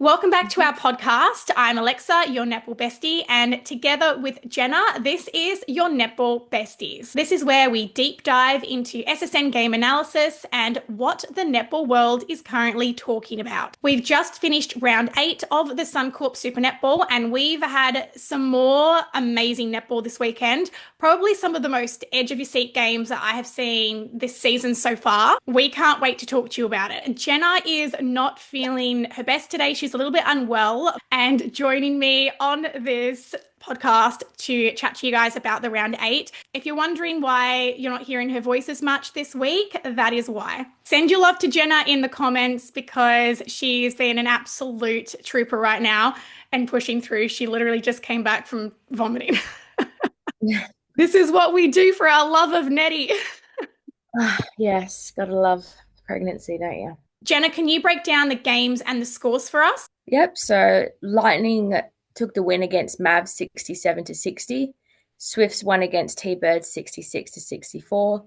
Welcome back to our podcast. I'm Alexa, your netball bestie, and together with Jenna, this is your netball besties. This is where we deep dive into SSN game analysis and what the netball world is currently talking about. We've just finished round 8 of the Suncorp Super Netball, and we've had some more amazing netball this weekend. Probably some of the most edge of your seat games that I have seen this season so far. We can't wait to talk to you about it. Jenna is not feeling her best today. She's a little bit unwell, and joining me on this podcast to chat to you guys about the round 8. If you're wondering why you're not hearing her voice as much this week, that is why. Send your love to Jenna in the comments because she's been an absolute trooper right now and pushing through. She literally just came back from vomiting. This is what we do for our love of Nettie. Yes, gotta love pregnancy, don't you? Jenna, can you break down the games and the scores for us? Yep, so Lightning took the win against Mavs 67-60. Swifts won against T-Birds 66-64.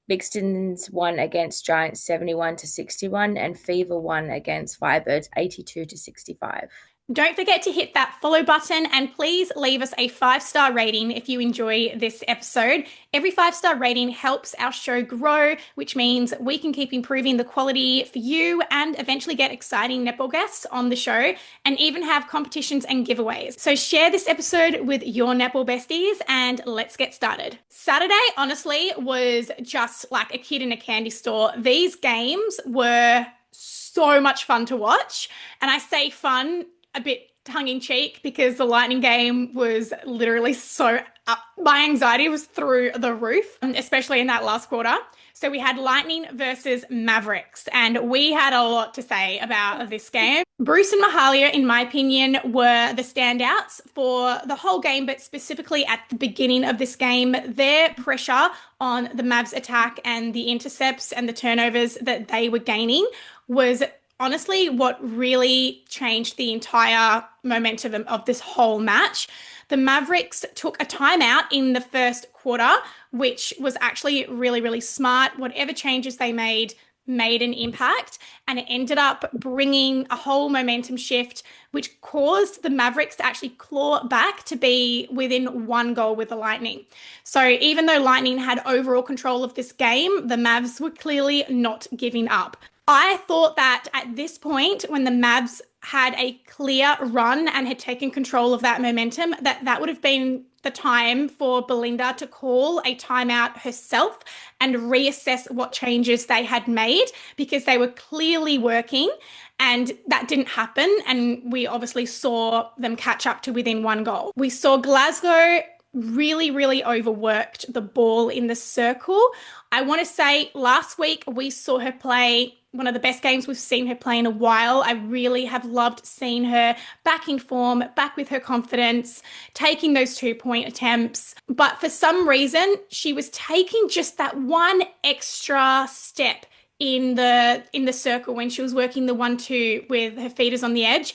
Vixens won against Giants 71-61, and Fever won against Firebirds 82-65. Don't forget to hit that follow button and please leave us a 5-star rating if you enjoy this episode. Every 5-star rating helps our show grow, which means we can keep improving the quality for you and eventually get exciting netball guests on the show and even have competitions and giveaways. So share this episode with your netball besties and let's get started. Saturday, honestly, was just like a kid in a candy store. These games were so much fun to watch. And I say fun a bit tongue-in-cheek because the Lightning game was literally so up. My anxiety was through the roof, especially in that last quarter. So we had Lightning versus Mavericks, and we had a lot to say about this game. Bruce and Mahalia, in my opinion, were the standouts for the whole game, but specifically at the beginning of this game. Their pressure on the Mavs attack and the intercepts and the turnovers that they were gaining was honestly what really changed the entire momentum of this whole match. The Mavericks took a timeout in the first quarter, which was actually really, really smart. Whatever changes they made an impact, and it ended up bringing a whole momentum shift, which caused the Mavericks to actually claw back to be within 1 goal with the Lightning. So even though Lightning had overall control of this game, the Mavs were clearly not giving up. I thought that at this point, when the Mavs had a clear run and had taken control of that momentum, that would have been the time for Belinda to call a timeout herself and reassess what changes they had made because they were clearly working, and that didn't happen. And we obviously saw them catch up to within 1 goal. We saw Glasgow really, really overworked the ball in the circle. I want to say last week we saw her play one of the best games we've seen her play in a while. I really have loved seeing her back in form, back with her confidence, taking those 2-point attempts. But for some reason, she was taking just that one extra step in the circle when she was working the 1-2 with her feeders on the edge.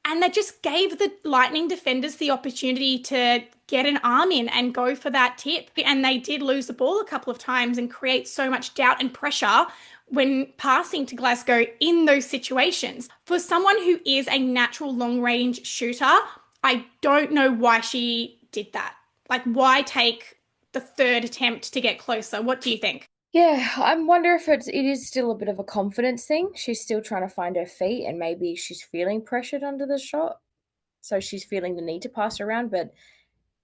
And that just gave the Lightning defenders the opportunity to get an arm in and go for that tip. And they did lose the ball a couple of times and create so much doubt and pressure when passing to Glasgow in those situations. For someone who is a natural long-range shooter, I don't know why she did that. Like, why take the 3rd attempt to get closer? What do you think? Yeah, I wonder if it is still a bit of a confidence thing. She's still trying to find her feet, and maybe she's feeling pressured under the shot. So she's feeling the need to pass around. But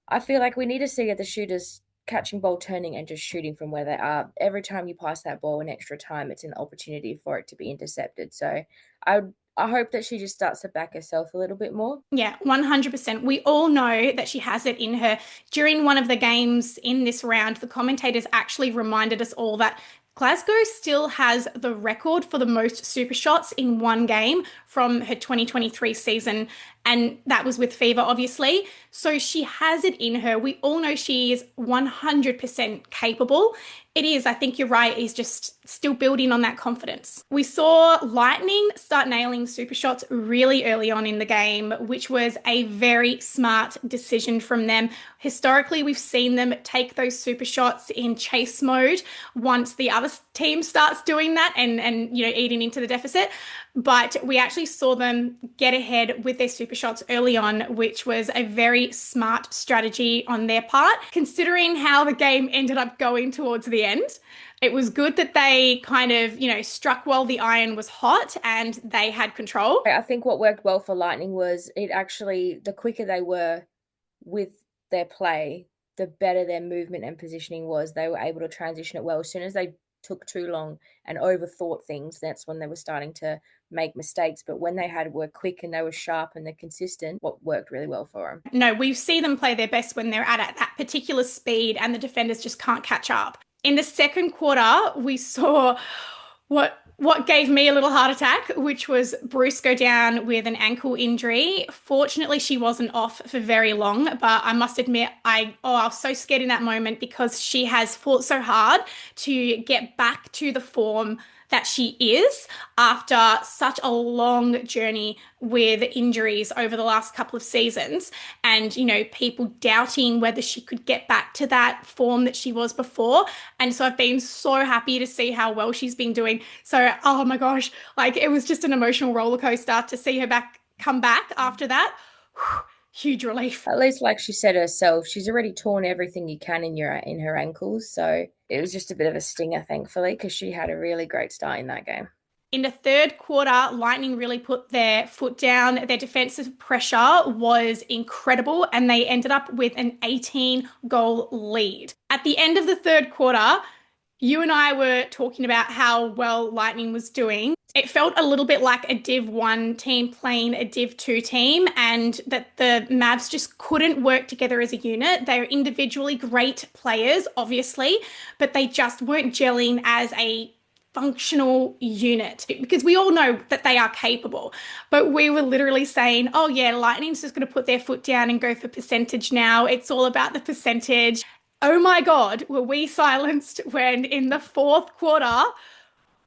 I feel like we need to see the shooters catching ball, turning, and just shooting from where they are. Every time you pass that ball in extra time, it's an opportunity for it to be intercepted. So I hope that she just starts to back herself a little bit more. Yeah, 100%. We all know that she has it in her. During one of the games in this round, the commentators actually reminded us all that Glasgow still has the record for the most super shots in one game from her 2023 season, and that was with Fever, obviously. So she has it in her. We all know she is 100% capable. It is, I think you're right, is just still building on that confidence. We saw Lightning start nailing super shots really early on in the game, which was a very smart decision from them. Historically, we've seen them take those super shots in chase mode once the other team starts doing that and eating into the deficit. but we actually saw them get ahead with their super shots early on, which was a very smart strategy on their part, considering how the game ended up going towards the end. It was good that they kind of, struck while the iron was hot and they had control. I think what worked well for Lightning was it actually, the quicker they were with their play, the better their movement and positioning was. They were able to transition it well. As soon as they took too long and overthought things, that's when they were starting to make mistakes. But when they were quick and they were sharp and they're consistent, what worked really well for them. No, we see them play their best when they're at that particular speed and the defenders just can't catch up. In the second quarter, we saw what gave me a little heart attack, which was Bruce go down with an ankle injury. Fortunately, she wasn't off for very long, but I must admit, I was so scared in that moment because she has fought so hard to get back to the form that she is after such a long journey with injuries over the last couple of seasons and people doubting whether she could get back to that form that she was before. And so I've been so happy to see how well she's been doing. So oh my gosh, like it was just an emotional roller coaster to see her come back after that. Huge relief. At least, like she said herself, she's already torn everything you can in her ankles. So it was just a bit of a stinger, thankfully, because she had a really great start in that game. In the third quarter, Lightning really put their foot down. Their defensive pressure was incredible, and they ended up with an 18-goal lead. At the end of the third quarter, you and I were talking about how well Lightning was doing. It felt a little bit like a Div 1 team playing a Div 2 team, and that the Mavs just couldn't work together as a unit. They're individually great players, obviously, but they just weren't gelling as a functional unit, because we all know that they are capable. But we were literally saying, oh yeah, Lightning's just going to put their foot down and go for percentage now. It's all about the percentage. Oh my God, were we silenced when in the fourth quarter,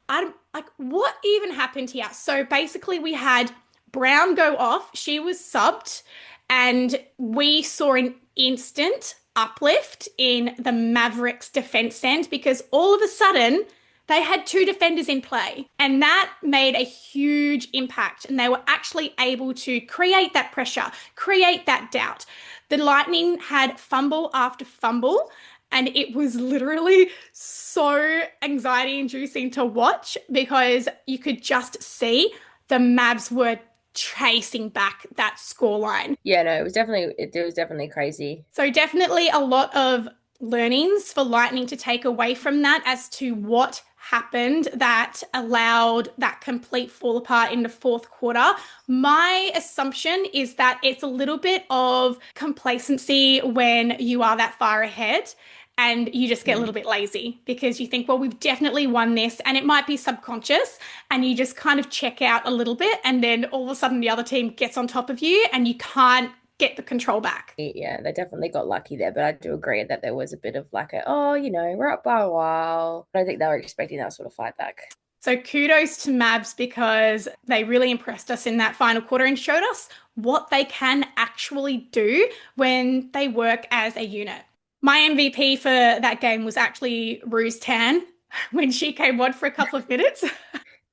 I'm like, what even happened here? So basically we had Brown go off, she was subbed, and we saw an instant uplift in the Mavericks defense end because all of a sudden they had two defenders in play, and that made a huge impact, and they were actually able to create that pressure, create that doubt. The Lightning had fumble after fumble, and it was literally so anxiety-inducing to watch because you could just see the Mavs were chasing back that scoreline. Yeah, no, it was definitely crazy. So definitely a lot of learnings for Lightning to take away from that as to what happened that allowed that complete fall apart in the fourth quarter. My assumption is that it's a little bit of complacency when you are that far ahead and you just get a little bit lazy because you think, well, we've definitely won this, and it might be subconscious, and you just kind of check out a little bit, and then all of a sudden the other team gets on top of you and you can't get the control back. Yeah, they definitely got lucky there, but I do agree that there was a bit of like we're up by a while. I don't think they were expecting that sort of fight back. So kudos to Mavs because they really impressed us in that final quarter and showed us what they can actually do when they work as a unit. My MVP for that game was actually Ruse Tan when she came on for a couple of minutes.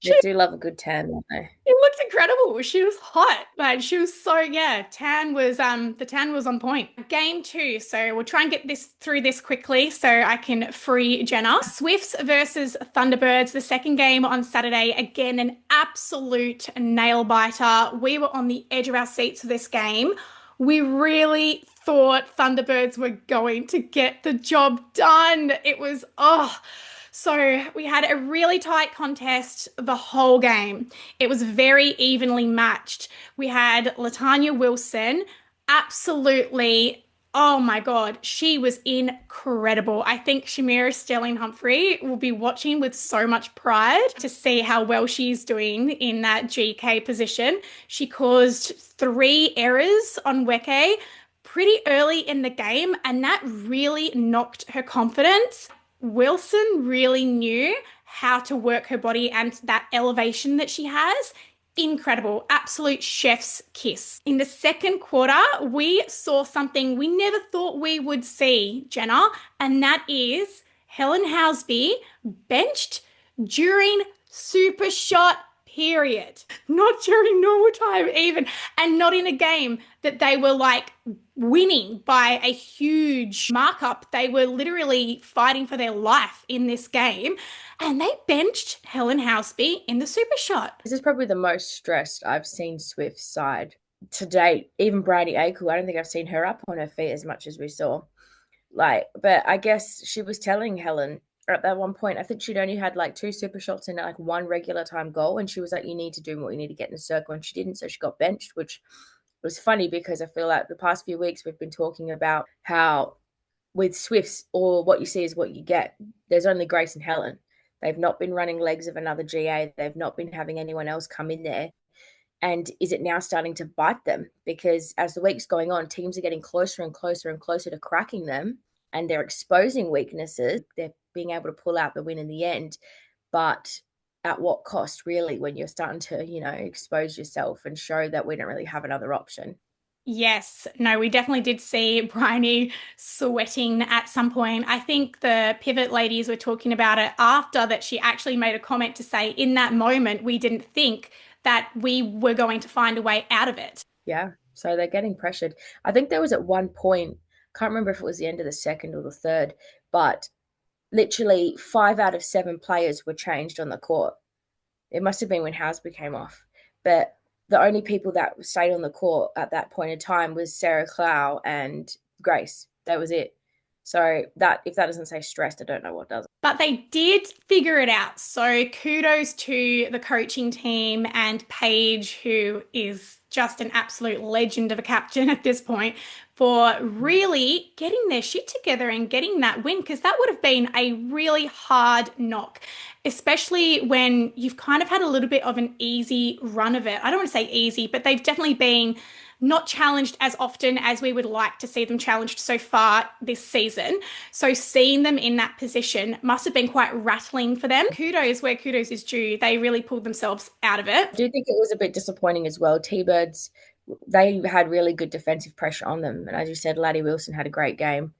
They do love a good tan, don't they? It looked incredible. She was hot. Like she was so, yeah, the tan was on point. Game 2. So we'll try and get through this quickly so I can free Jenna. Swifts versus Thunderbirds, the second game on Saturday. Again, an absolute nail biter. We were on the edge of our seats for this game. We really thought Thunderbirds were going to get the job done. It was, So we had a really tight contest the whole game. It was very evenly matched. We had Latanya Wilson, absolutely, oh my God, she was incredible. I think Shamira Sterling-Humphrey will be watching with so much pride to see how well she's doing in that GK position. She caused 3 errors on Weke pretty early in the game, and that really knocked her confidence. Wilson really knew how to work her body and that elevation that she has. Incredible, absolute chef's kiss. In the second quarter, we saw something we never thought we would see, Jenna, and that is Helen Housby benched during super shot period. Not during normal time, even. And not in a game that they were like winning by a huge markup. They were literally fighting for their life in this game. And they benched Helen Houseby in the super shot. This is probably the most stressed I've seen Swift's side to date. Even Bridie Akel, I don't think I've seen her up on her feet as much as we saw. Like, but I guess she was telling Helen at that one point, I think she'd only had like two super shots and like one regular time goal. And she was like, you need to do more, you need to get in the circle. And she didn't. So she got benched, which was funny because I feel like the past few weeks we've been talking about how with Swifts, or what you see is what you get. There's only Grace and Helen. They've not been running legs of another GA. They've not been having anyone else come in there. And is it now starting to bite them? Because as the week's going on, teams are getting closer and closer and closer to cracking them, and they're exposing weaknesses. They're being able to pull out the win in the end. But at what cost, really, when you're starting to, expose yourself and show that we don't really have another option? Yes, no, we definitely did see Bryony sweating at some point. I think the pivot ladies were talking about it after that she actually made a comment to say, in that moment, we didn't think that we were going to find a way out of it. Yeah, so they're getting pressured. I think there was at one point, can't remember if it was the end of the second or the third, but literally 5 out of 7 players were changed on the court. It must have been when Houseby came off. But the only people that stayed on the court at that point in time was Sarah Clow and Grace. That was it. So that if that doesn't say stressed, I don't know what does. But they did figure it out. So kudos to the coaching team and Paige, who is just an absolute legend of a captain at this point, for really getting their shit together and getting that win, because that would have been a really hard knock, especially when you've kind of had a little bit of an easy run of it. I don't want to say easy, but they've definitely been not challenged as often as we would like to see them challenged so far this season. So seeing them in that position must have been quite rattling for them. Kudos where kudos is due. They really pulled themselves out of it. I do think it was a bit disappointing as well. T-Birds, they had really good defensive pressure on them. And as you said, Laddie Wilson had a great game.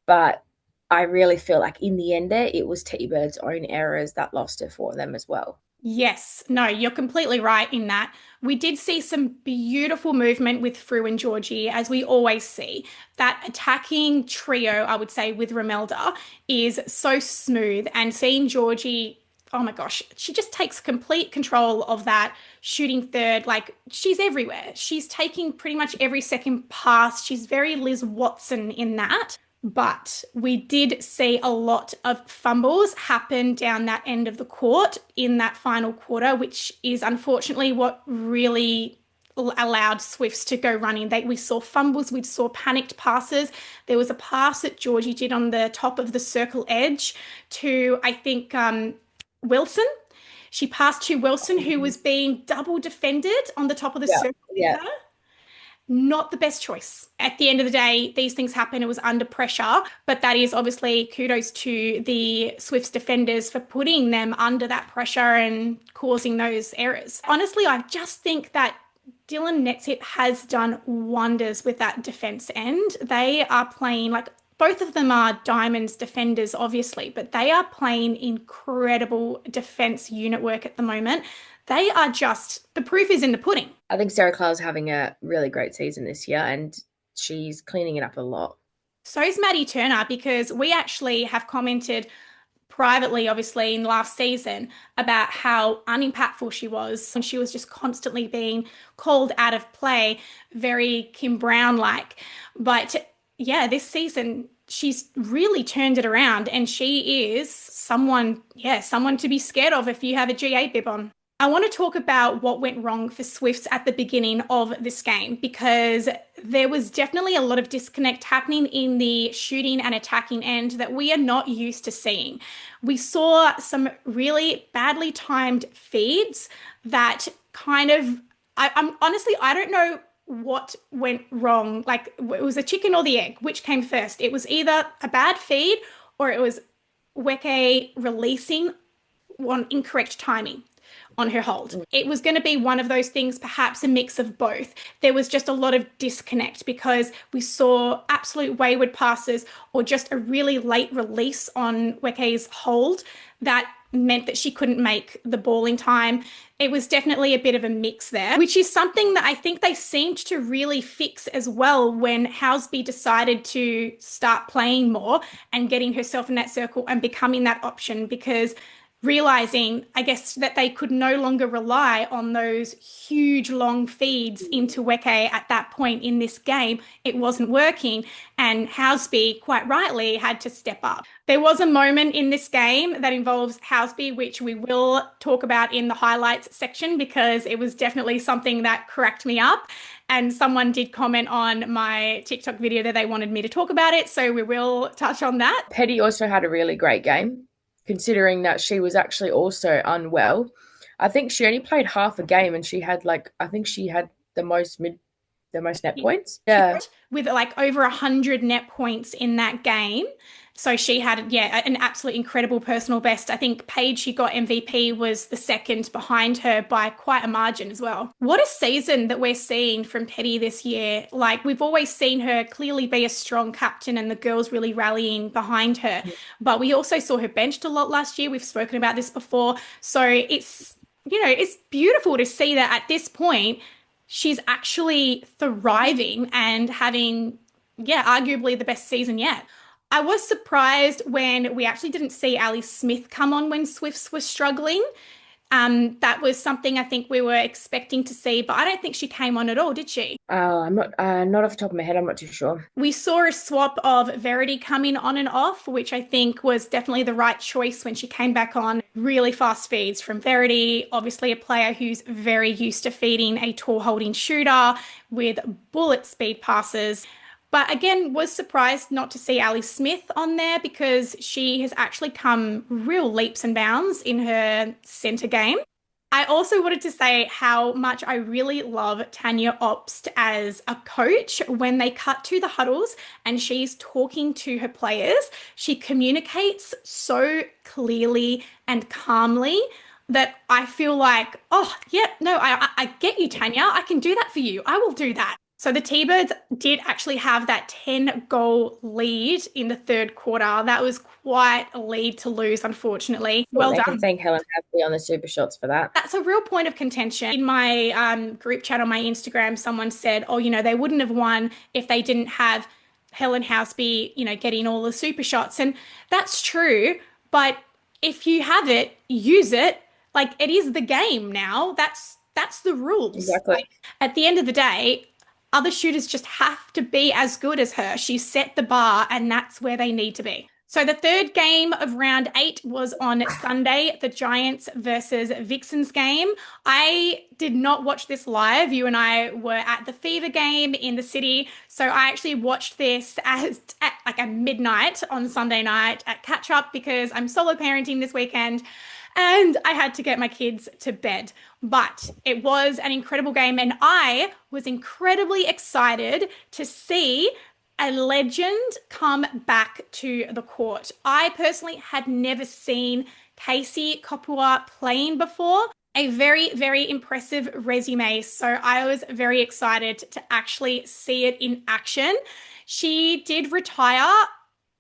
But I really feel like in the end there, it was T-Birds' own errors that lost it for them as well. Yes, no, you're completely right in that. We did see some beautiful movement with Fru and Georgie, as we always see. That attacking trio, I would say, with Romelda is so smooth. And seeing Georgie, oh my gosh, she just takes complete control of that shooting third. Like, she's everywhere. She's taking pretty much every second pass. She's very Liz Watson in that. But we did see a lot of fumbles happen down that end of the court in that final quarter, which is unfortunately what really allowed Swifts to go running. We saw fumbles, we saw panicked passes. There was a pass that Georgie did on the top of the circle edge to, I think, Wilson. She passed to Wilson, who was being double defended on the top of the circle. Yeah. Not the best choice. At the end of the day, these things happen. It was under pressure, but that is obviously kudos to the Swifts defenders for putting them under that pressure and causing those errors. Honestly, I just think that Dylan Netsit has done wonders with that defense end. They are playing like both of them are Diamonds defenders, obviously, but they are playing incredible defense unit work at the moment. They are just, the proof is in the pudding. I think Sarah Clow is having a really great season this year, and she's cleaning it up a lot. So is Maddie Turner, because we actually have commented privately, obviously, in last season about how unimpactful she was. And she was just constantly being called out of play, very Kim Brown-like. But yeah, this season, she's really turned it around, and she is someone to be scared of if you have a GA bib on. I want to talk about what went wrong for Swifts at the beginning of this game, because there was definitely a lot of disconnect happening in the shooting and attacking end that we are not used to seeing. We saw some really badly timed feeds that kind of, I'm honestly, I don't know what went wrong. Like, it was a chicken or the egg, which came first. It was either a bad feed or it was Weke releasing on incorrect timing on her hold. It was going to be one of those things, perhaps a mix of both. There was just a lot of disconnect because we saw absolute wayward passes or just a really late release on Weke's hold that meant that she couldn't make the ball in time. It was definitely a bit of a mix there, which is something that I think they seemed to really fix as well when Houseby decided to start playing more and getting herself in that circle and becoming that option because realizing, I guess, that they could no longer rely on those huge long feeds into Weke at that point in this game. It wasn't working, and Houseby, quite rightly, had to step up. There was a moment in this game that involves Houseby, which we will talk about in the highlights section because it was definitely something that cracked me up. And someone did comment on my TikTok video that they wanted me to talk about it. So we will touch on that. Petty also had a really great game, considering that she was actually also unwell. I think she only played half a game and I think she had the most net points. Yeah. With like over 100 net points in that game. So she had, yeah, an absolute incredible personal best. I think Paige, she got MVP, was the second behind her by quite a margin as well. What a season that we're seeing from Petty this year. Like, we've always seen her clearly be a strong captain and the girls really rallying behind her. But we also saw her benched a lot last year. We've spoken about this before. So it's beautiful to see that at this point, she's actually thriving and having, yeah, arguably the best season yet. I was surprised when we actually didn't see Ali Smith come on when Swifts was struggling. That was something I think we were expecting to see, but I don't think she came on at all, did she? I'm not off the top of my head. I'm not too sure. We saw a swap of Verity coming on and off, which I think was definitely the right choice when she came back on. Really fast feeds from Verity, obviously a player who's very used to feeding a tall holding shooter with bullet speed passes. But again, was surprised not to see Ali Smith on there because she has actually come real leaps and bounds in her centre game. I also wanted to say how much I really love Tanya Obst as a coach when they cut to the huddles and she's talking to her players. She communicates so clearly and calmly that I feel like, oh, yeah, no, I get you, Tanya. I can do that for you. I will do that. So the T-Birds did actually have that 10-goal lead in the third quarter. That was quite a lead to lose, unfortunately. Well They done. can thank Helen Hadley on the super shots for that. That's a real point of contention. In my group chat on my Instagram, someone said, oh, they wouldn't have won if they didn't have Helen Houseby, getting all the super shots. And that's true. But if you have it, use it. Like, it is the game now. That's the rules. Exactly. Like, at the end of the day, other shooters just have to be as good as her. She set the bar, and that's where they need to be. So the third game of round 8 was on Sunday, the Giants versus Vixens game. I did not watch this live. You and I were at the Fever game in the city. So I actually watched this at like a midnight on Sunday night at catch up because I'm solo parenting this weekend and I had to get my kids to bed. But it was an incredible game, and I was incredibly excited to see a legend come back to the court. I personally had never seen Casey Kopua playing before. A very, very impressive resume. So I was very excited to actually see it in action. She did retire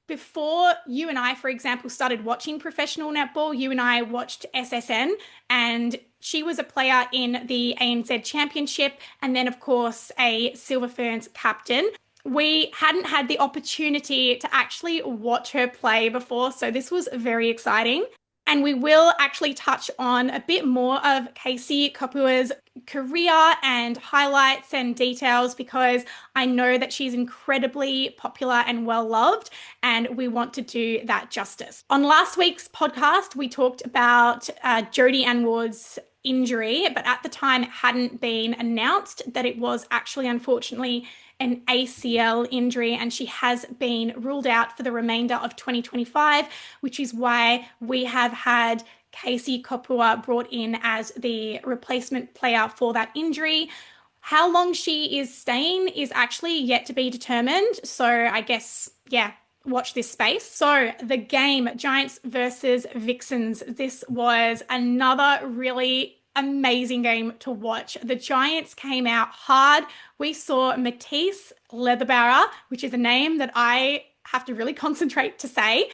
before you and I, for example, started watching professional netball. You and I watched SSN, and she was a player in the ANZ Championship and then, of course, a Silver Ferns captain. We hadn't had the opportunity to actually watch her play before, so this was very exciting. And we will actually touch on a bit more of Casey Kopua's career and highlights and details because I know that she's incredibly popular and well-loved, and we want to do that justice. On last week's podcast, we talked about Jodie Ann Ward's injury, but at the time it hadn't been announced that it was actually, unfortunately, an ACL injury, and she has been ruled out for the remainder of 2025, which is why we have had Casey Kopua brought in as the replacement player for that injury. How long she is staying is actually yet to be determined. So I guess, yeah, watch this space. So the game, Giants versus Vixens, this was another really amazing game to watch. The Giants came out hard. We saw Matisse Leatherbarra, which is a name that I have to really concentrate to say.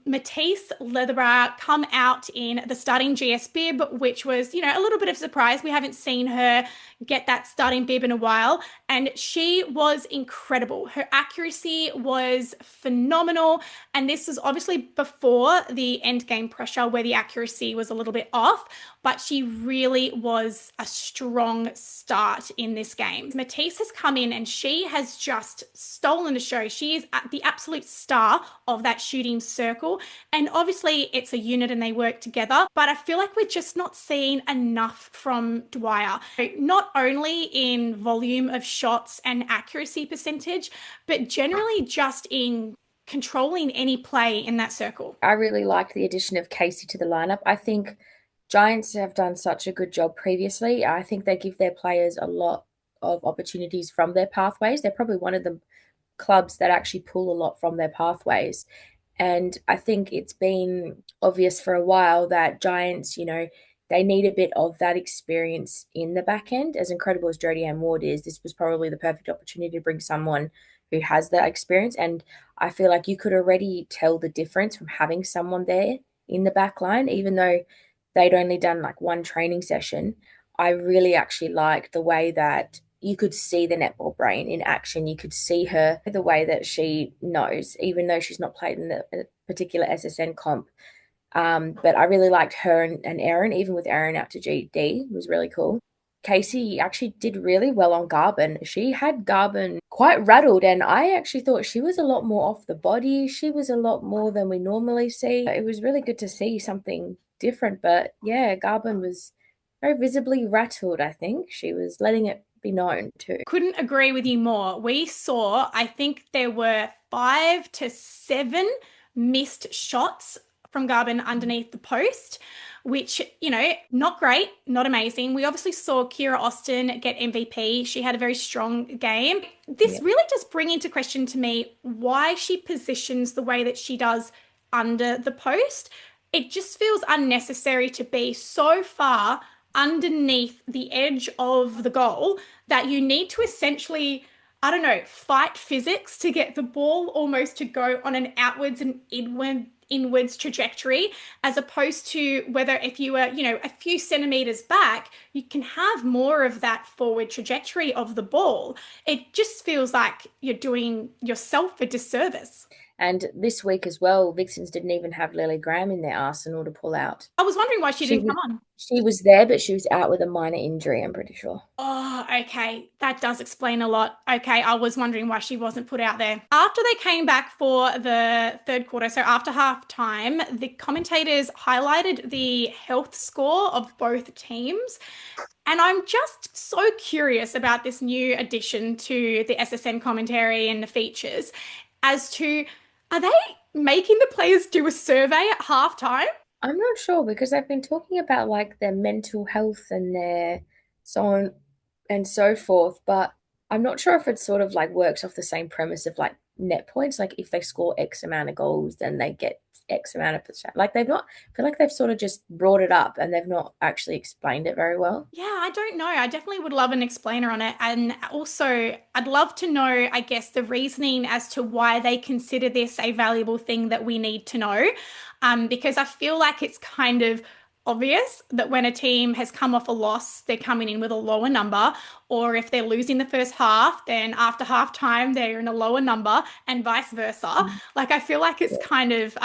Matisse Leatherborough come out in the starting GS bib, which was, a little bit of a surprise. We haven't seen her get that starting bib in a while, and she was incredible. Her accuracy was phenomenal, and this was obviously before the end game pressure where the accuracy was a little bit off, but she really was a strong start in this game. Matisse has come in and she has just stolen the show. She is the absolute star of that shooting circle. And obviously, it's a unit and they work together, but I feel like we're just not seeing enough from Dwyer. Not only in volume of shots and accuracy percentage, but generally just in controlling any play in that circle. I really liked the addition of Casey to the lineup. I think Giants have done such a good job previously. I think they give their players a lot of opportunities from their pathways. They're probably one of the clubs that actually pull a lot from their pathways. And I think it's been obvious for a while that Giants, they need a bit of that experience in the back end. As incredible as Jodie Ann Ward is, this was probably the perfect opportunity to bring someone who has that experience. And I feel like you could already tell the difference from having someone there in the back line, even though they'd only done like one training session. I really actually liked the way that you could see the netball brain in action. You could see her, the way that she knows, even though she's not played in the particular SSN comp. But I really liked her and Erin, even with Erin out to GD, was really cool. Casey actually did really well on Garvin. She had Garvin quite rattled, and I actually thought she was a lot more off the body. She was a lot more than we normally see. It was really good to see something different, but yeah, Garvin was very visibly rattled, I think. She was letting it be known too. Couldn't agree with you more. We saw, I think there were 5 to 7 missed shots from Garbin underneath the post, which, not great, not amazing. We obviously saw Kira Austin get MVP. She had a very strong game. This Yeah. really just bring into question to me why she positions the way that she does under the post. It just feels unnecessary to be so far underneath the edge of the goal that you need to essentially, I don't know, fight physics to get the ball almost to go on an outwards and inwards trajectory, as opposed to whether if you were, a few centimeters back, you can have more of that forward trajectory of the ball. It just feels like you're doing yourself a disservice. And this week as well, Vixens didn't even have Lily Graham in their arsenal to pull out. I was wondering why she She didn't was come on. she was there, but she was out with a minor injury, I'm pretty sure. Oh, okay. That does explain a lot. Okay, I was wondering why she wasn't put out there. After they came back for the third quarter, so after half time, the commentators highlighted the health score of both teams. And I'm just so curious about this new addition to the SSN commentary and the features as to, are they making the players do a survey at halftime? I'm not sure because I've been talking about like their mental health and their so on and so forth, but I'm not sure if it sort of like works off the same premise of like net points. Like if they score X amount of goals, then they get X amount of percent. Like they've not, I feel like they've sort of just brought it up and they've not actually explained it very well. Yeah, I don't know. I definitely would love an explainer on it. And also, I'd love to know, I guess, the reasoning as to why they consider this a valuable thing that we need to know. Because I feel like it's kind of obvious that when a team has come off a loss, they're coming in with a lower number, or if they're losing the first half, then after half time, they're in a lower number, and vice versa. Mm. Like, I feel like it's Yeah. kind of,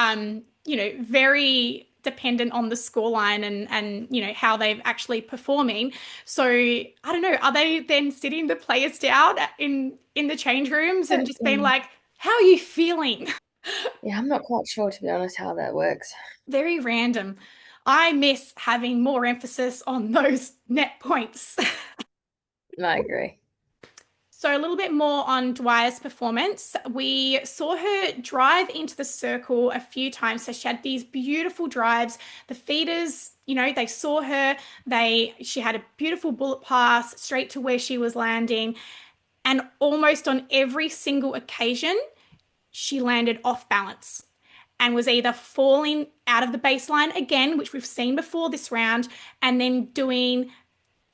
very dependent on the scoreline and how they've actually performing. So I don't know, are they then sitting the players down in the change rooms and just being Mm. like, how are you feeling? Yeah, I'm not quite sure to be honest how that works. Very random. I miss having more emphasis on those net points. I agree. So, a little bit more on Dwyer's performance. We saw her drive into the circle a few times. So, she had these beautiful drives. The feeders, they saw her. She had a beautiful bullet pass straight to where she was landing. And almost on every single occasion, she landed off balance and was either falling out of the baseline again, which we've seen before this round, and then doing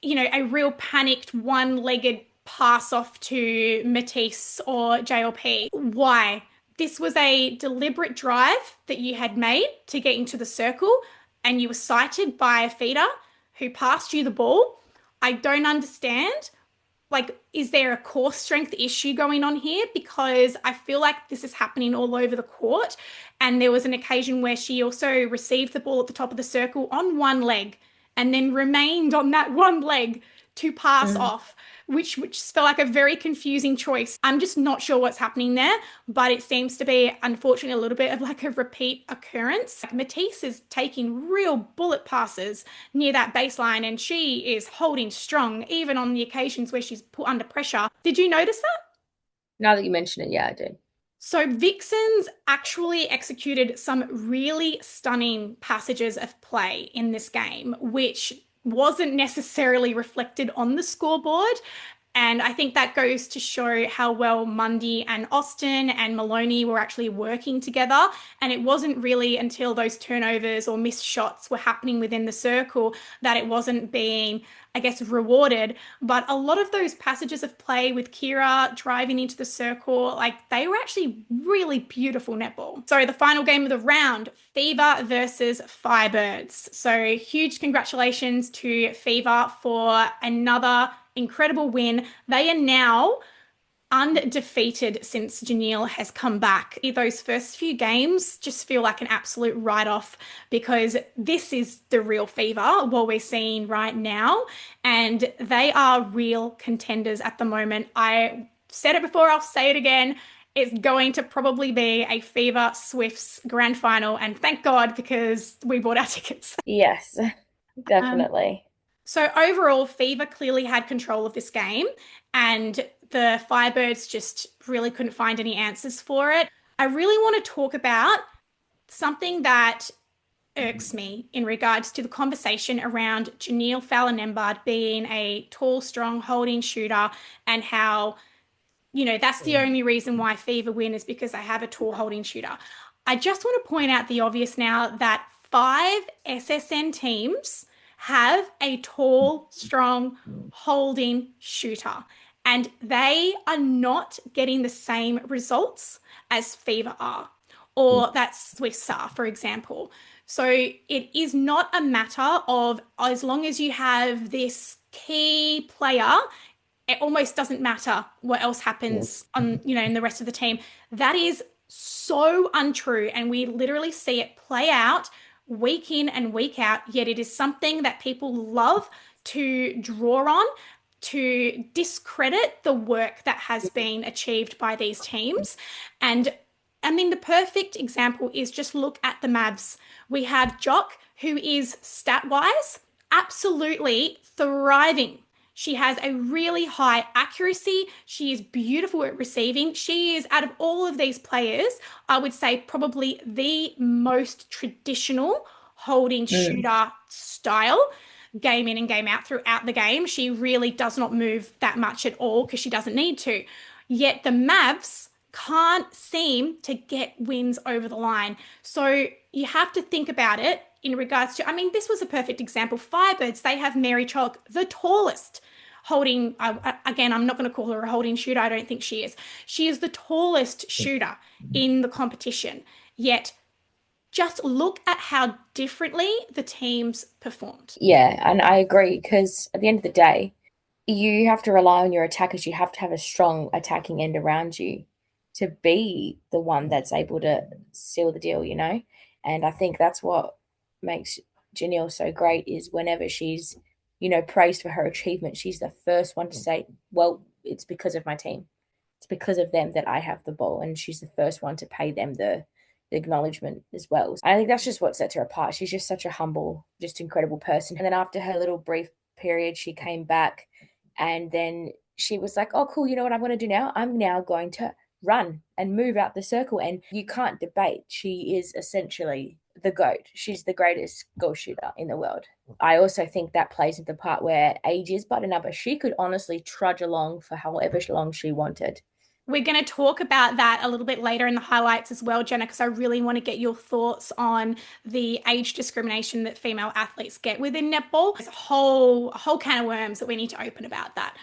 a real panicked one-legged pass off to Matisse or JLP. Why? this was a deliberate drive that you had made to get into the circle, and you were sighted by a feeder who passed you the ball. I don't understand. Like, is there a core strength issue going on here? Because I feel like this is happening all over the court. And there was an occasion where she also received the ball at the top of the circle on one leg and then remained on that one leg to pass Mm. off, which felt like a very confusing choice. I'm just not sure what's happening there, but it seems to be, unfortunately, a little bit of like a repeat occurrence. Like, Matisse is taking real bullet passes near that baseline, and she is holding strong, even on the occasions where she's put under pressure. Did you notice that? Now that you mention it, yeah, I do. So, Vixens actually executed some really stunning passages of play in this game, which wasn't necessarily reflected on the scoreboard. And I think that goes to show how well Mundy and Austin and Maloney were actually working together. And it wasn't really until those turnovers or missed shots were happening within the circle that it wasn't being, I guess, rewarded. But a lot of those passages of play with Kira driving into the circle, like they were actually really beautiful netball. So the final game of the round, Fever versus Firebirds. So huge congratulations to Fever for another incredible win. They are now undefeated since Janelle has come back. Those first few games just feel like an absolute write-off because this is the real Fever, what we're seeing right now, and they are real contenders at the moment. I said it before, I'll say it again. It's going to probably be a Fever Swifts grand final, and thank God because we bought our tickets. Yes, Um, definitely. so overall, Fever clearly had control of this game, and the Firebirds just really couldn't find any answers for it. I really want to talk about something that irks me in regards to the conversation around Janelle Fowler-Nembard being a tall, strong holding shooter and how that's the only reason why Fever win is because they have a tall holding shooter. I just want to point out the obvious now that 5 SSN teams have a tall, strong holding shooter, and they are not getting the same results as Fever are, or that Swiss are, for example. So it is not a matter of as long as you have this key player, it almost doesn't matter what else happens on, in the rest of the team. That is so untrue. And we literally see it play out week in and week out. Yet it is something that people love to draw on to discredit the work that has been achieved by these teams. And I mean, the perfect example is just look at the Mavs. We have Jock, who is stat wise absolutely thriving. She has a really high accuracy. She is beautiful at receiving. She is, out of all of these players, I would say probably the most traditional holding Mm. shooter style, game in and game out throughout the game. She really does not move that much at all because she doesn't need to. Yet the Mavs can't seem to get wins over the line. So you have to think about it in regards to, I mean, this was a perfect example. Firebirds, they have Mary Chalk, the tallest holding, again, I'm not going to call her a holding shooter. I don't think she is. She is the tallest shooter in the competition. Yet just look at how differently the teams performed. Yeah, and I agree because at the end of the day, you have to rely on your attackers. You have to have a strong attacking end around you to be the one that's able to seal the deal, you know? And I think that's what makes Janelle so great is whenever she's, praised for her achievement, she's the first one to say, well, it's because of my team. It's because of them that I have the ball. And she's the first one to pay them the acknowledgement as well. I think that's just what sets her apart. She's just such a humble, just incredible person. And then after her little brief period, she came back and then she was like, oh, cool, you know what I'm going to do now? I'm now going to run and move out the circle. And you can't debate. She is essentially the GOAT. She's the greatest goal shooter in the world. I also think that plays into the part where age is but a number. She could honestly trudge along for however long she wanted. We're going to talk about that a little bit later in the highlights as well, Jenna, because I really want to get your thoughts on the age discrimination that female athletes get within netball. There's a whole can of worms that we need to open about that.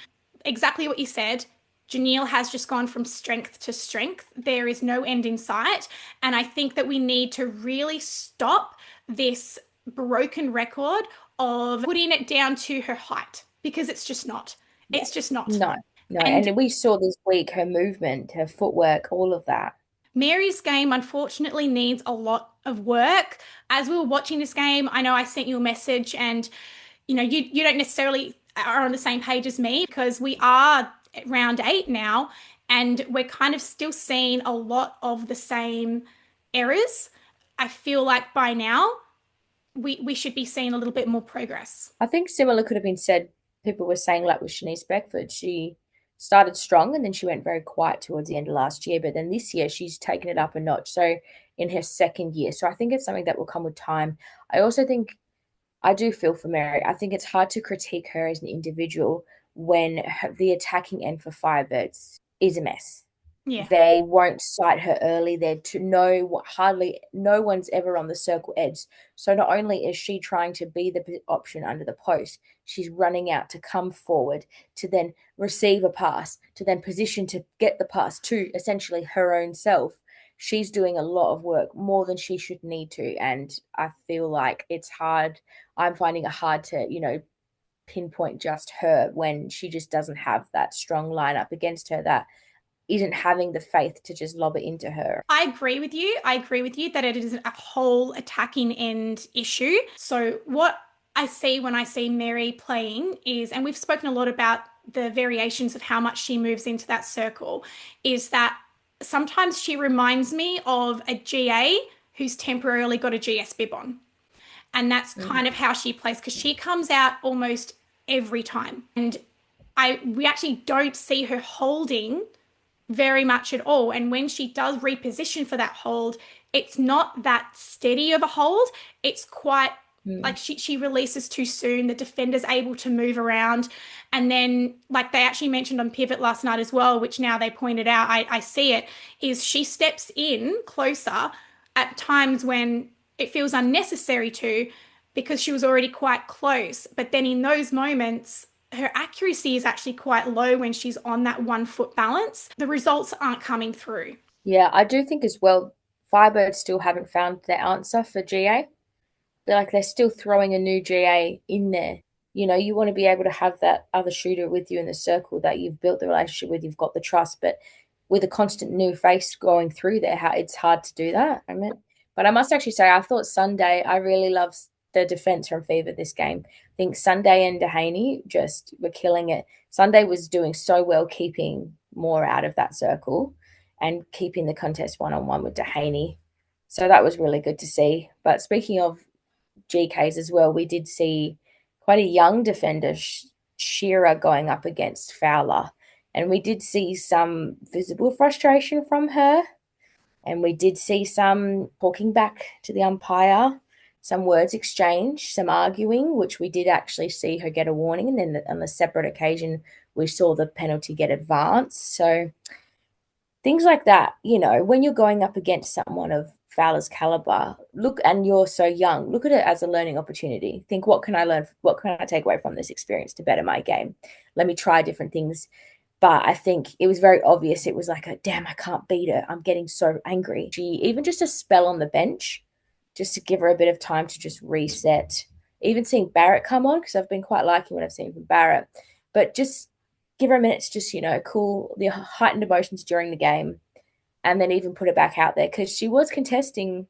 Exactly what you said. Janelle has just gone from strength to strength. There is no end in sight. And I think that we need to really stop this broken record of putting it down to her height because it's just not. Yeah. It's just not. No, no. And And we saw this week her movement, her footwork, all of that. Mary's game unfortunately needs a lot of work. As we were watching this game, I know I sent you a message and you don't necessarily are on the same page as me because we are at round 8 now and we're kind of still seeing a lot of the same errors. I feel like by now we should be seeing a little bit more progress. I think similar could have been said. People were saying like with Shanice Beckford, she started strong and then she went very quiet towards the end of last year. But then this year she's taken it up a notch. So in her second year. So I think it's something that will come with time. I also think I do feel for Mary. I think it's hard to critique her as an individual when the attacking end for Firebirds is a mess. Yeah. They won't sight her early. They're to know what hardly no one's ever on the circle edge. So not only is she trying to be the option under the post, she's running out to come forward to then receive a pass, to then position to get the pass to essentially her own self. She's doing a lot of work, more than she should need to. And I feel like it's hard. I'm finding it hard to, pinpoint just her when she just doesn't have that strong lineup against her that isn't having the faith to just lob it into her. I agree with you. I agree with you that it is a whole attacking end issue. So, what I see when I see Mary playing is, and we've spoken a lot about the variations of how much she moves into that circle, is that sometimes she reminds me of a GA who's temporarily got a GS bib on. And that's kind of how she plays because she comes out almost every time. And we actually don't see her holding very much at all. And when she does reposition for that hold, it's not that steady of a hold. It's quite like she releases too soon. The defender's able to move around. And then, like they actually mentioned on Pivot last night as well, which now they pointed out, I see it, is she steps in closer at times when it feels unnecessary to because she was already quite close. But then in those moments, her accuracy is actually quite low when she's on that 1 foot balance. The results aren't coming through. Yeah, I do think as well, Firebirds still haven't found their answer for GA. They're still throwing a new GA in there. You want to be able to have that other shooter with you in the circle that you've built the relationship with, you've got the trust, but with a constant new face going through there, it's hard to do that. But I must actually say, I thought Sunday, I really loved the defense from Fever this game. I think Sunday and Dehaney just were killing it. Sunday was doing so well keeping more out of that circle and keeping the contest one-on-one with Dehaney. So that was really good to see. But speaking of GKs as well, we did see quite a young defender, Shearer, going up against Fowler. And we did see some visible frustration from her. And we did see some talking back to the umpire, some words exchanged, some arguing, which we did actually see her get a warning. And then on a separate occasion, we saw the penalty get advanced. So things like that, when you're going up against someone of Fowler's caliber, and you're so young, look at it as a learning opportunity. Think, what can I learn? What can I take away from this experience to better my game? Let me try different things. But I think it was very obvious. It was like, damn, I can't beat her. I'm getting so angry. She even just a spell on the bench, just to give her a bit of time to just reset. Even seeing Barrett come on, because I've been quite liking what I've seen from Barrett. But just give her a minute to just, cool the heightened emotions during the game and then even put her back out there because she was contesting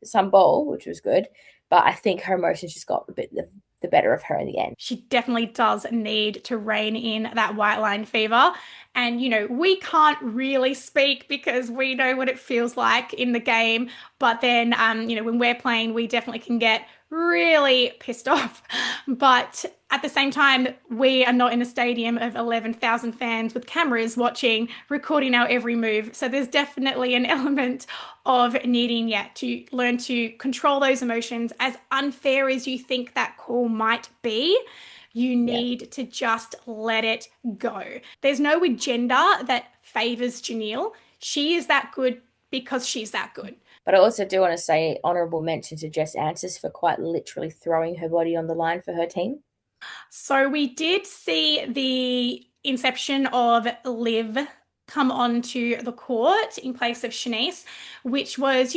some ball, which was good. But I think her emotions just got a bit the better of her in the end. She definitely does need to rein in that white line fever. And, we can't really speak because we know what it feels like in the game. But then, when we're playing, we definitely can get really pissed off. But at the same time, we are not in a stadium of 11,000 fans with cameras watching, recording our every move. So there's definitely an element of needing, to learn to control those emotions. As unfair as you think that call might be, you need to just let it go. There's no agenda that favors Janelle. She is that good because she's that good. But I also do want to say honourable mention to Jess Ansys for quite literally throwing her body on the line for her team. So we did see the inception of Liv come onto the court in place of Shanice, which was,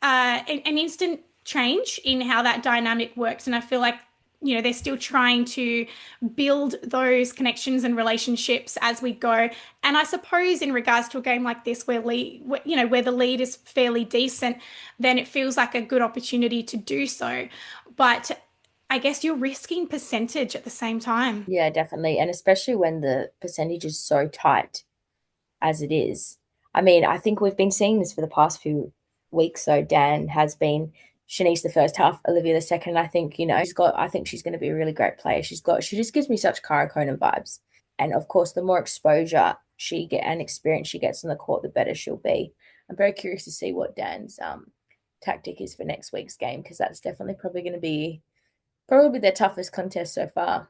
an instant change in how that dynamic works. And I feel like, they're still trying to build those connections and relationships as we go. And I suppose in regards to a game like this, where the lead is fairly decent, then it feels like a good opportunity to do so. But I guess you're risking percentage at the same time. Yeah, definitely. And especially when the percentage is so tight as it is. I mean, I think we've been seeing this for the past few weeks. So Dan has been Shanice the first half, Olivia the second. I think, I think she's going to be a really great player. She just gives me such Cara Conan vibes. And of course, the more exposure and experience she gets on the court, the better she'll be. I'm very curious to see what Dan's tactic is for next week's game, because that's definitely probably going to be probably their toughest contest so far.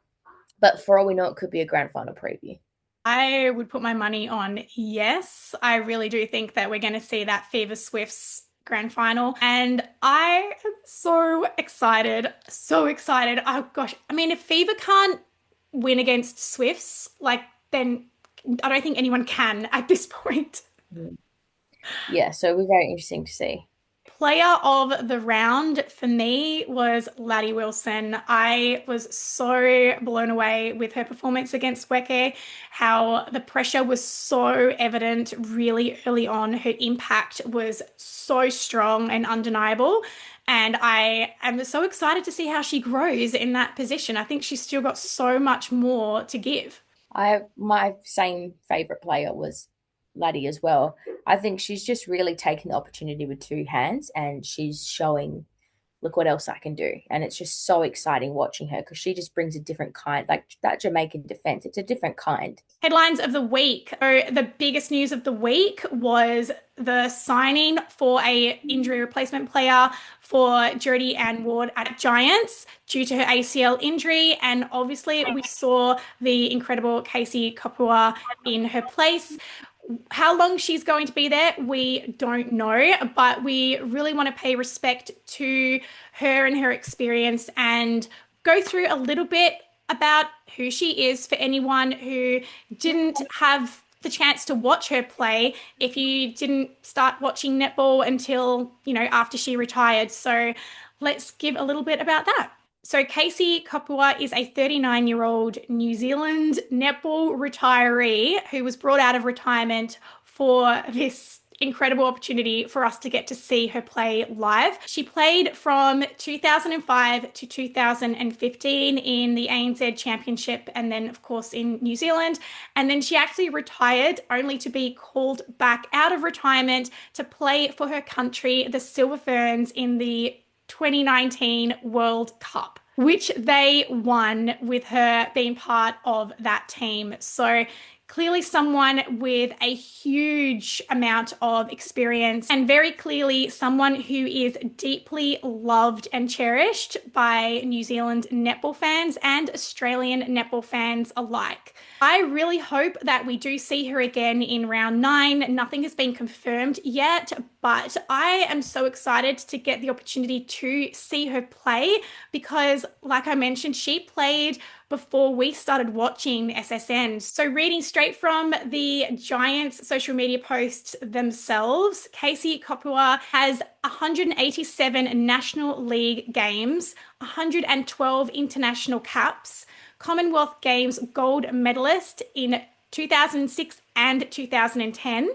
But for all we know, it could be a grand final preview. I would put my money on yes. I really do think that we're going to see that Fever Swifts grand final. And I am so excited. So excited. Oh gosh. I mean, if Fever can't win against Swifts, then I don't think anyone can at this point. Mm. Yeah, so it'll be very interesting to see. Player of the round for me was Laddie Wilson. I was so blown away with her performance against Weke, how the pressure was so evident really early on. Her impact was so strong and undeniable. And I am so excited to see how she grows in that position. I think she's still got so much more to give. My same favorite player was Laddie as well. I think she's just really taken the opportunity with two hands, and she's showing, look what else I can do. And it's just so exciting watching her, because she just brings a different kind, like that Jamaican defense. It's a different kind. Headlines of the week. So the biggest news of the week was the signing for a injury replacement player for Jodie Ann Ward at Giants due to her ACL injury. And obviously we saw the incredible Casey Kapua in her place. How long she's going to be there, we don't know, but we really want to pay respect to her and her experience and go through a little bit about who she is for anyone who didn't have the chance to watch her play if you didn't start watching netball until, after she retired. So let's give a little bit about that. So Casey Kapua is a 39-year-old New Zealand netball retiree who was brought out of retirement for this incredible opportunity for us to get to see her play live. She played from 2005 to 2015 in the ANZ Championship and then, of course, in New Zealand. And then she actually retired only to be called back out of retirement to play for her country, the Silver Ferns, in the 2019 World Cup, which they won with her being part of that team. So clearly someone with a huge amount of experience, and very clearly someone who is deeply loved and cherished by New Zealand netball fans and Australian netball fans alike. I really hope that we do see her again in round 9. Nothing has been confirmed yet, but I am so excited to get the opportunity to see her play because, like I mentioned, she played before we started watching SSN. So reading straight from the Giants social media posts themselves, Casey Kapua has 187 National League games, 112 international caps, Commonwealth Games gold medalist in 2006 and 2010,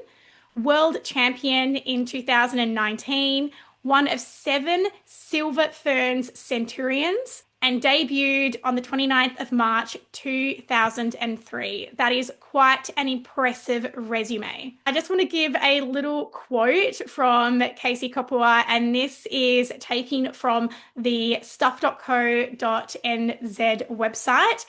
world champion in 2019, one of 7 Silver Ferns Centurions, and debuted on the 29th of March 2003. That is quite an impressive resume. I just want to give a little quote from Casey Kapua, and this is taken from the stuff.co.nz website.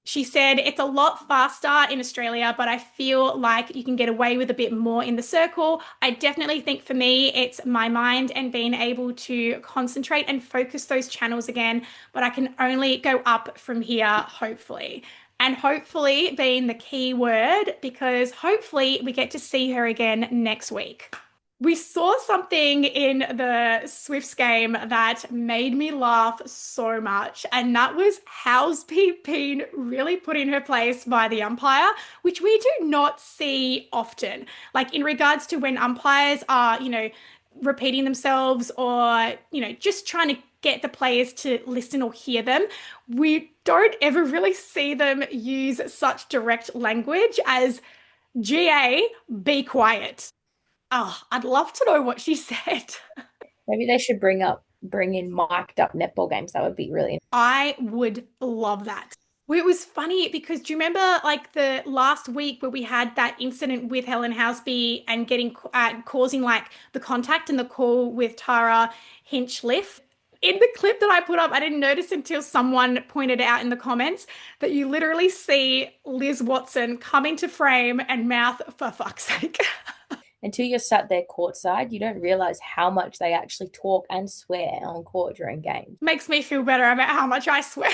She said, "It's a lot faster in Australia, but I feel like you can get away with a bit more in the circle. I definitely think for me, it's my mind and being able to concentrate and focus those channels again, but I can only go up from here, hopefully." And hopefully being the key word, because hopefully we get to see her again next week. We saw something in the Swifts game that made me laugh so much, and that was Houseby being really put in her place by the umpire, which we do not see often. Like in regards to when umpires are, repeating themselves or, just trying to get the players to listen or hear them, we don't ever really see them use such direct language as GA, be quiet. Oh, I'd love to know what she said. Maybe they should bring in mic'd up netball games. That would be really. I would love that. Well, it was funny because do you remember like the last week where we had that incident with Helen Houseby and getting causing like the contact and the call with Tara Hinchliffe? In the clip that I put up, I didn't notice until someone pointed out in the comments that you literally see Liz Watson come into frame and mouth, for fuck's sake. Until you're sat there courtside, you don't realize how much they actually talk and swear on court during games. Makes me feel better about how much I swear.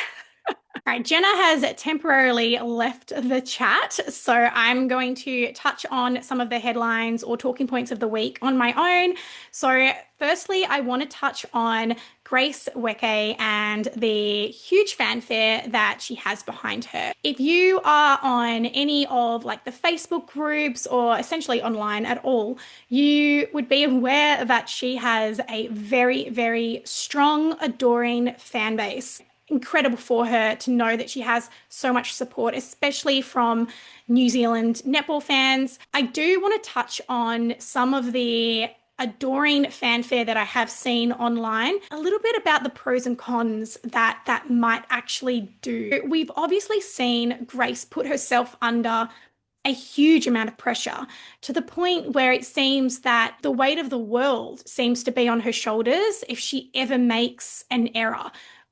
All right, Jenna has temporarily left the chat, so I'm going to touch on some of the headlines or talking points of the week on my own. So, firstly, I want to touch on Grace Weke and the huge fanfare that she has behind her. If you are on any of like the Facebook groups or essentially online at all, you would be aware that she has a very, very strong, adoring fan base. Incredible for her to know that she has so much support, especially from New Zealand netball fans. I do want to touch on some of the adoring fanfare that I have seen online, a little bit about the pros and cons that might actually do. We've obviously seen Grace put herself under a huge amount of pressure to the point where it seems that the weight of the world seems to be on her shoulders if she ever makes an error.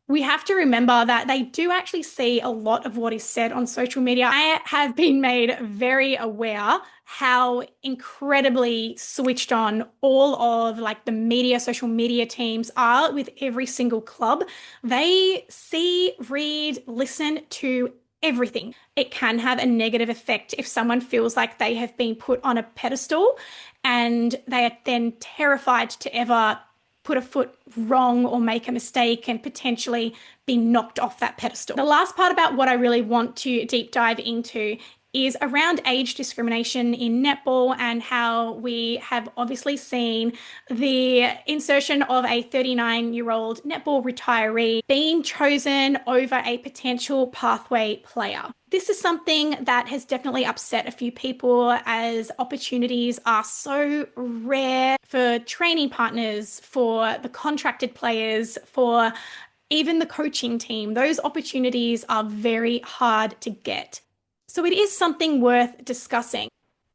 We have to remember that they do actually see a lot of what is said on social media. I have been made very aware how incredibly switched on all of like the media, social media teams are with every single club. They see, read, listen to everything. It can have a negative effect if someone feels like they have been put on a pedestal and they are then terrified to ever put a foot wrong or make a mistake and potentially be knocked off that pedestal. The last part about what I really want to deep dive into is around age discrimination in netball and how we have obviously seen the insertion of a 39-year-old netball retiree being chosen over a potential pathway player. This is something that has definitely upset a few people as opportunities are so rare for training partners, for the contracted players, for even the coaching team. Those opportunities are very hard to get. So it is something worth discussing.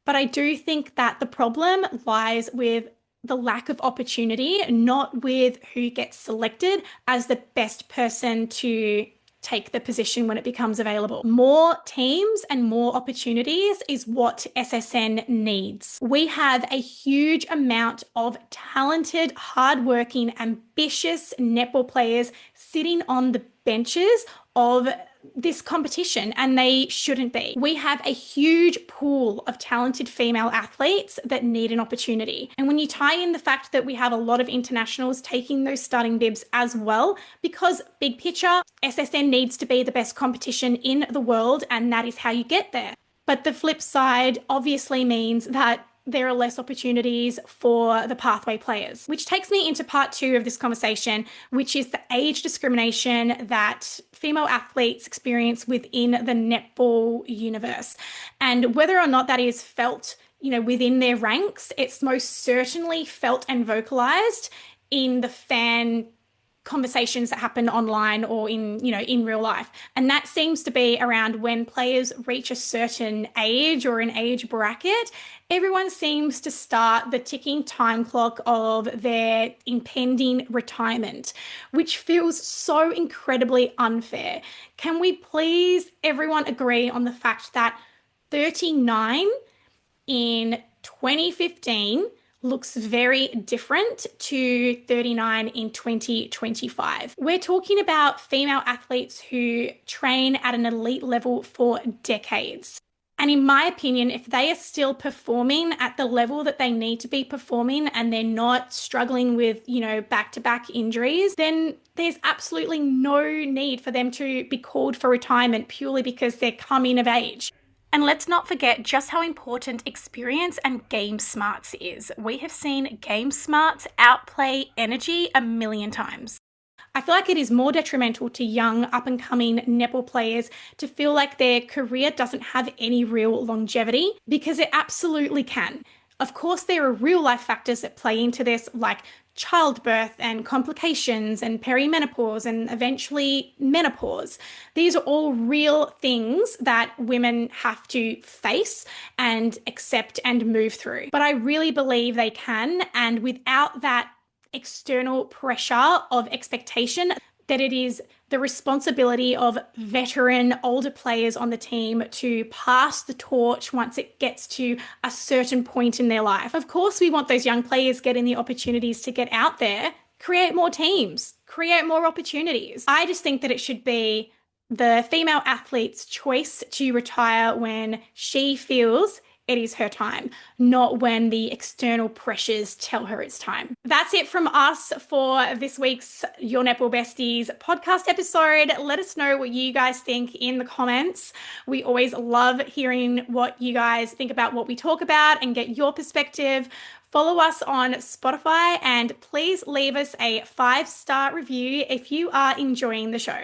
But I do think that the problem lies with the lack of opportunity, not with who gets selected as the best person to take the position when it becomes available. More teams and more opportunities is what SSN needs. We have a huge amount of talented, hardworking, ambitious netball players sitting on the benches of this competition, and they shouldn't be. We have a huge pool of talented female athletes that need an opportunity. And when you tie in the fact that we have a lot of internationals taking those starting bibs as well, because big picture, SSN needs to be the best competition in the world, and that is how you get there. But the flip side obviously means that there are less opportunities for the pathway players, which takes me into part two of this conversation, which is the age discrimination that female athletes experience within the netball universe. And whether or not that is felt, within their ranks, it's most certainly felt and vocalized in the fan conversations that happen online or in real life. And that seems to be around when players reach a certain age or an age bracket, everyone seems to start the ticking time clock of their impending retirement, which feels so incredibly unfair. Can we please everyone agree on the fact that 39 in 2015 looks very different to 39 in 2025. We're talking about female athletes who train at an elite level for decades. And in my opinion, if they are still performing at the level that they need to be performing and they're not struggling with, back-to-back injuries, then there's absolutely no need for them to be called for retirement purely because they're coming of age. And let's not forget just how important experience and game smarts is. We have seen game smarts outplay energy a million times. I feel like it is more detrimental to young up and coming netball players to feel like their career doesn't have any real longevity, because it absolutely can. Of course, there are real life factors that play into this, like childbirth and complications and perimenopause and eventually menopause. These are all real things that women have to face and accept and move through. But I really believe they can, and without that external pressure of expectation, that it is the responsibility of veteran older players on the team to pass the torch once it gets to a certain point in their life. Of course, we want those young players getting the opportunities to get out there, create more teams, create more opportunities. I just think that it should be the female athlete's choice to retire when she feels it is her time, not when the external pressures tell her it's time. That's it from us for this week's Your Netball Besties podcast episode. Let us know what you guys think in the comments. We always love hearing what you guys think about what we talk about and get your perspective. Follow us on Spotify and please leave us a 5-star review if you are enjoying the show.